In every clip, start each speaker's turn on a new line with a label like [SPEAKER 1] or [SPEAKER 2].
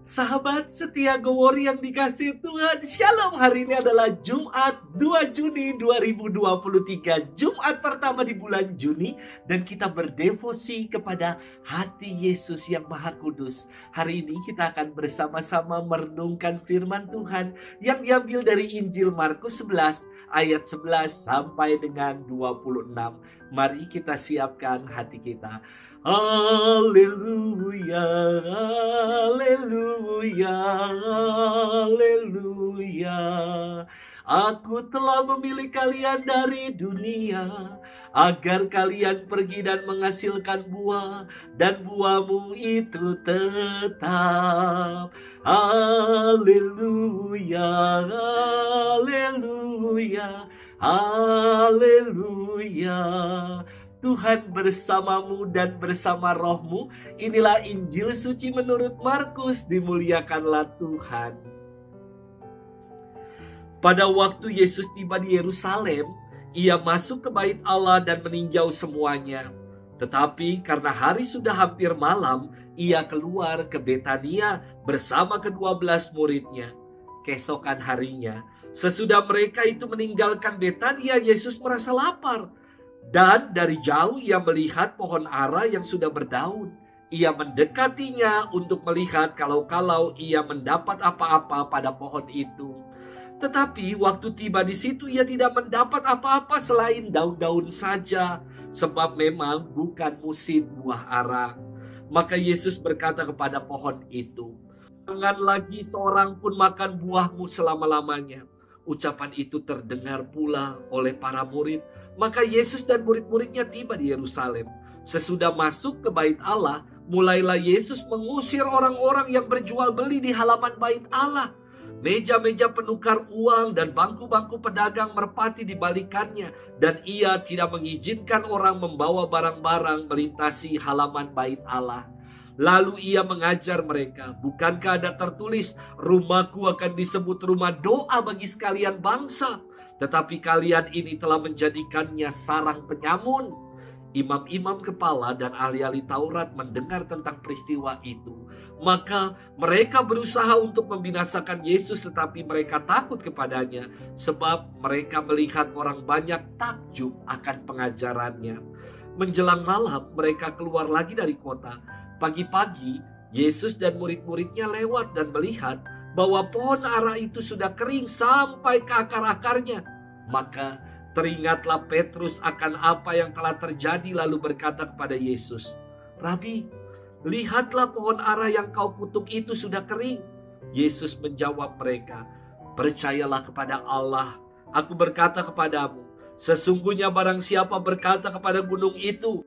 [SPEAKER 1] Sahabat setia Gowori yang dikasihi Tuhan, Shalom. Hari ini adalah Jumat 2 Juni 2023, Jumat pertama di bulan Juni, dan kita berdevosi kepada hati Yesus yang Maha Kudus. Hari ini kita akan bersama-sama merenungkan firman Tuhan yang diambil dari Injil Markus 11 ayat 11 sampai dengan 26. Mari kita siapkan hati kita. Haleluya, haleluya, haleluya. Aku telah memilih kalian dari dunia, agar kalian pergi dan menghasilkan buah, dan buahmu itu tetap. Haleluya, haleluya, haleluya. Tuhan bersamamu dan bersama rohmu. Inilah Injil suci menurut Markus. Dimuliakanlah Tuhan. Pada waktu Yesus tiba di Yerusalem, ia masuk ke bait Allah dan meninjau semuanya. Tetapi karena hari sudah hampir malam, ia keluar ke Betania bersama ke-12 muridnya. Keesokan harinya, sesudah mereka itu meninggalkan Betania, Yesus merasa lapar. Dan dari jauh ia melihat pohon ara yang sudah berdaun. Ia mendekatinya untuk melihat kalau ia mendapat apa-apa pada pohon itu. Tetapi waktu tiba di situ ia tidak mendapat apa-apa selain daun-daun saja, sebab memang bukan musim buah ara. Maka Yesus berkata kepada pohon itu, "Jangan lagi seorang pun makan buahmu selama-lamanya." Ucapan itu terdengar pula oleh para murid. Maka Yesus dan murid-muridnya tiba di Yerusalem. Sesudah masuk ke bait Allah, mulailah Yesus mengusir orang-orang yang berjual beli di halaman bait Allah. Meja-meja penukar uang dan bangku-bangku pedagang merpati dibalikannya, dan ia tidak mengizinkan orang membawa barang-barang melintasi halaman bait Allah. Lalu ia mengajar mereka, "Bukankah ada tertulis, rumahku akan disebut rumah doa bagi sekalian bangsa? Tetapi kalian ini telah menjadikannya sarang penyamun." Imam-imam kepala dan ahli-ahli Taurat mendengar tentang peristiwa itu. Maka mereka berusaha untuk membinasakan Yesus, tetapi mereka takut kepadanya, sebab mereka melihat orang banyak takjub akan pengajarannya. Menjelang malam mereka keluar lagi dari kota. Pagi-pagi Yesus dan murid-muridnya lewat dan melihat bahwa pohon ara itu sudah kering sampai ke akar-akarnya. Maka teringatlah Petrus akan apa yang telah terjadi, lalu berkata kepada Yesus, "Rabi, lihatlah pohon ara yang kau kutuk itu sudah kering." Yesus menjawab mereka, "Percayalah kepada Allah. Aku berkata kepadamu, sesungguhnya barang siapa berkata kepada gunung itu,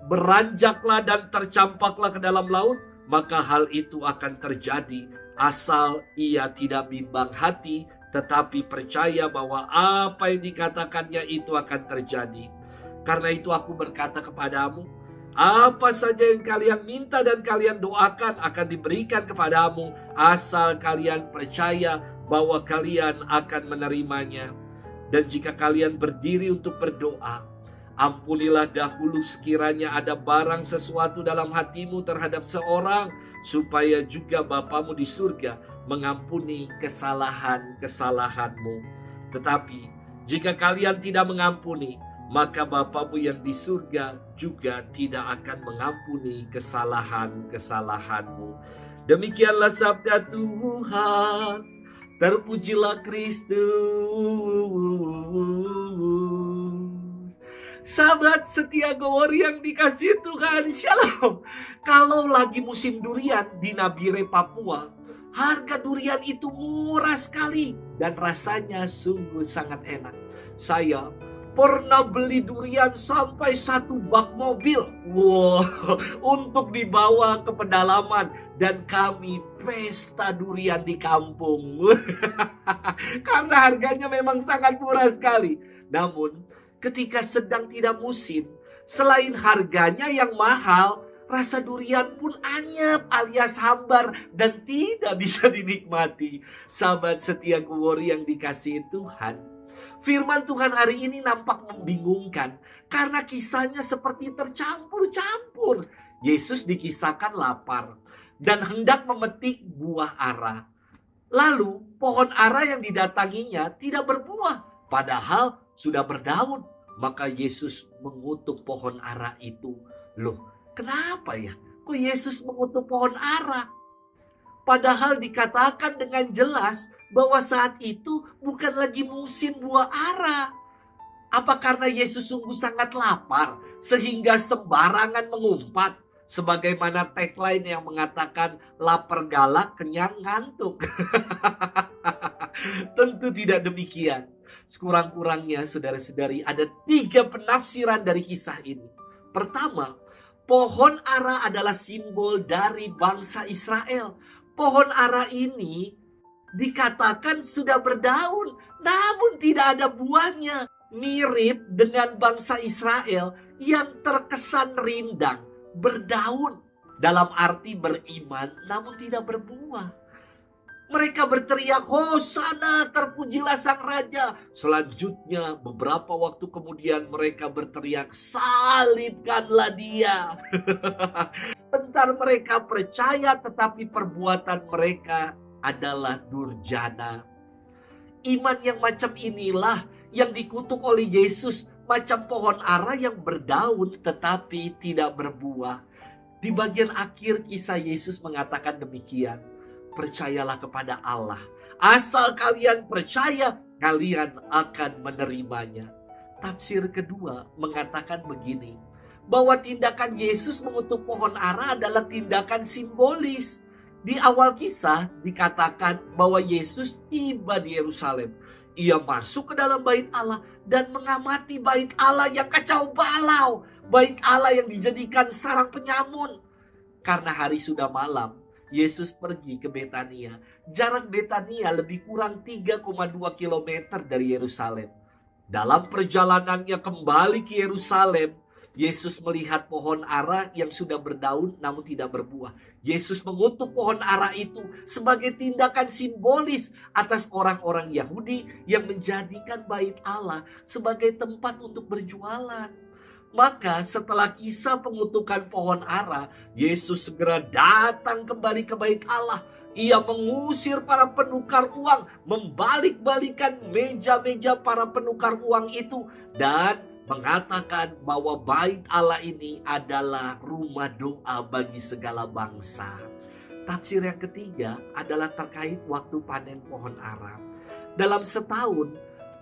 [SPEAKER 1] beranjaklah dan tercampaklah ke dalam laut, maka hal itu akan terjadi, asal ia tidak bimbang hati, tetapi percaya bahwa apa yang dikatakannya itu akan terjadi. Karena itu aku berkata kepadamu, apa saja yang kalian minta dan kalian doakan akan diberikan kepadamu, asal kalian percaya bahwa kalian akan menerimanya. Dan jika kalian berdiri untuk berdoa, ampunilah dahulu sekiranya ada barang sesuatu dalam hatimu terhadap seorang, supaya juga Bapamu di surga mengampuni kesalahan-kesalahanmu. Tetapi jika kalian tidak mengampuni, maka Bapamu yang di surga juga tidak akan mengampuni kesalahan-kesalahanmu." Demikianlah sabda Tuhan. Terpujilah Kristus. Sahabat setia Gowori yang dikasihi Tuhan, Shalom. Kalau lagi musim durian di Nabire, Papua, harga durian itu murah sekali dan rasanya sungguh sangat enak. Saya pernah beli durian sampai 1 bak mobil. Wow, untuk dibawa ke pedalaman, dan kami pesta durian di kampung. Karena harganya memang sangat murah sekali. Namun ketika sedang tidak musim, selain harganya yang mahal, rasa durian pun anyap alias hambar dan tidak bisa dinikmati. Sahabat setia Gowori yang dikasihi Tuhan, firman Tuhan hari ini nampak membingungkan karena kisahnya seperti tercampur-campur. Yesus dikisahkan lapar. dan hendak memetik buah ara. Lalu pohon ara yang didatanginya tidak berbuah, padahal sudah berdaun. Maka Yesus mengutuk pohon ara itu. Loh, kenapa ya? Kok Yesus mengutuk pohon ara? Padahal dikatakan dengan jelas bahwa saat itu bukan lagi musim buah ara. Apa karena Yesus sungguh sangat lapar sehingga sembarangan mengumpat? Sebagaimana tagline yang mengatakan lapar galak, kenyang ngantuk. Tentu tidak demikian. Sekurang-kurangnya saudara-saudari ada 3 penafsiran dari kisah ini. Pertama, pohon ara adalah simbol dari bangsa Israel. Pohon ara ini dikatakan sudah berdaun, namun tidak ada buahnya. Mirip dengan bangsa Israel yang terkesan rindang, berdaun, dalam arti beriman namun tidak berbuah. Mereka berteriak, "Hosana, terpujilah sang raja." Selanjutnya beberapa waktu kemudian mereka berteriak, "Salibkanlah dia." Sebentar mereka percaya, tetapi perbuatan mereka adalah durjana. Iman yang macam inilah yang dikutuk oleh Yesus, macam pohon ara yang berdaun tetapi tidak berbuah. Di bagian akhir kisah Yesus mengatakan demikian, "Percayalah kepada Allah. Asal kalian percaya, kalian akan menerimanya." Tafsir kedua mengatakan begini, bahwa tindakan Yesus mengutuk pohon ara adalah tindakan simbolis. Di awal kisah dikatakan bahwa Yesus tiba di Yerusalem. Ia masuk ke dalam bait Allah dan mengamati bait Allah yang kacau balau. Bait Allah yang dijadikan sarang penyamun. Karena hari sudah malam, Yesus pergi ke Betania. Jarak Betania lebih kurang 3,2 kilometer dari Yerusalem. Dalam perjalanannya kembali ke Yerusalem, Yesus melihat pohon ara yang sudah berdaun namun tidak berbuah. Yesus mengutuk pohon ara itu sebagai tindakan simbolis atas orang-orang Yahudi yang menjadikan bait Allah sebagai tempat untuk berjualan. Maka setelah kisah pengutukan pohon ara, Yesus segera datang kembali ke bait Allah. Ia mengusir para penukar uang, membalik-balikan meja-meja para penukar uang itu, dan mengatakan bahwa bait Allah ini adalah rumah doa bagi segala bangsa. Tafsir yang ketiga adalah terkait waktu panen pohon ara. Dalam setahun,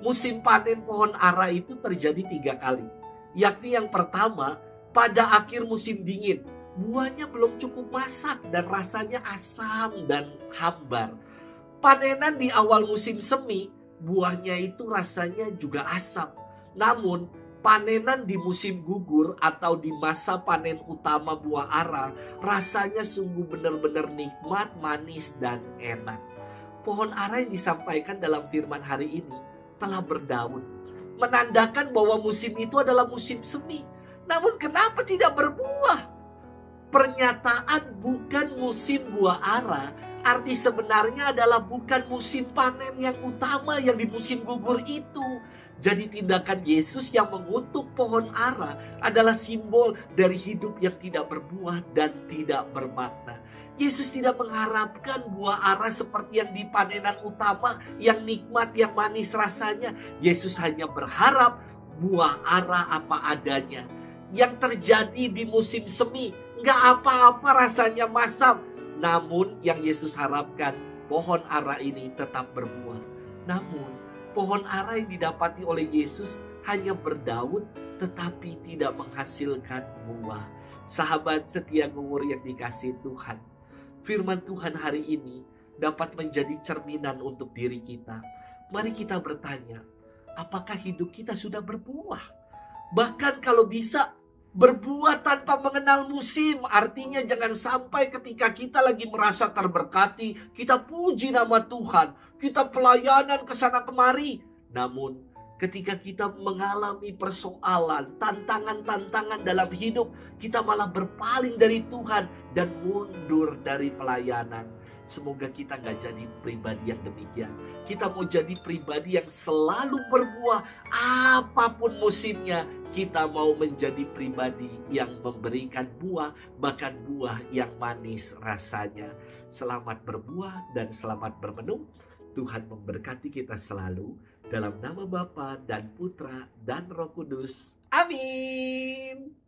[SPEAKER 1] musim panen pohon ara itu terjadi 3 kali. Yakni yang pertama, pada akhir musim dingin. Buahnya belum cukup masak dan rasanya asam dan hambar. Panenan di awal musim semi, buahnya itu rasanya juga asam. Namun, panenan di musim gugur atau di masa panen utama buah ara, rasanya sungguh benar-benar nikmat, manis, dan enak. Pohon ara yang disampaikan dalam firman hari ini telah berdaun, menandakan bahwa musim itu adalah musim semi. Namun kenapa tidak berbuah? Pernyataan bukan musim buah ara, arti sebenarnya adalah bukan musim panen yang utama yang di musim gugur itu. Jadi tindakan Yesus yang mengutuk pohon ara adalah simbol dari hidup yang tidak berbuah dan tidak bermakna. Yesus tidak mengharapkan buah ara seperti yang di panenan utama, yang nikmat, yang manis rasanya. Yesus hanya berharap buah ara apa adanya. Yang terjadi di musim semi, gak apa-apa rasanya masam. Namun yang Yesus harapkan, pohon ara ini tetap berbuah. Namun pohon ara yang didapati oleh Yesus hanya berdaun tetapi tidak menghasilkan buah. Sahabat setia ngumur yang dikasihi Tuhan, firman Tuhan hari ini dapat menjadi cerminan untuk diri kita. Mari kita bertanya, apakah hidup kita sudah berbuah? Bahkan kalau bisa berbuah tanpa mengenal musim. Artinya jangan sampai ketika kita lagi merasa terberkati, kita puji nama Tuhan, kita pelayanan ke sana kemari. Namun ketika kita mengalami persoalan, tantangan-tantangan dalam hidup, kita malah berpaling dari Tuhan dan mundur dari pelayanan. Semoga kita gak jadi pribadi yang demikian. Kita mau jadi pribadi yang selalu berbuah apapun musimnya. Kita mau menjadi pribadi yang memberikan buah, bahkan buah yang manis rasanya. Selamat berbuah dan selamat bermenung. Tuhan memberkati kita selalu. Dalam nama Bapa dan Putra dan Roh Kudus. Amin.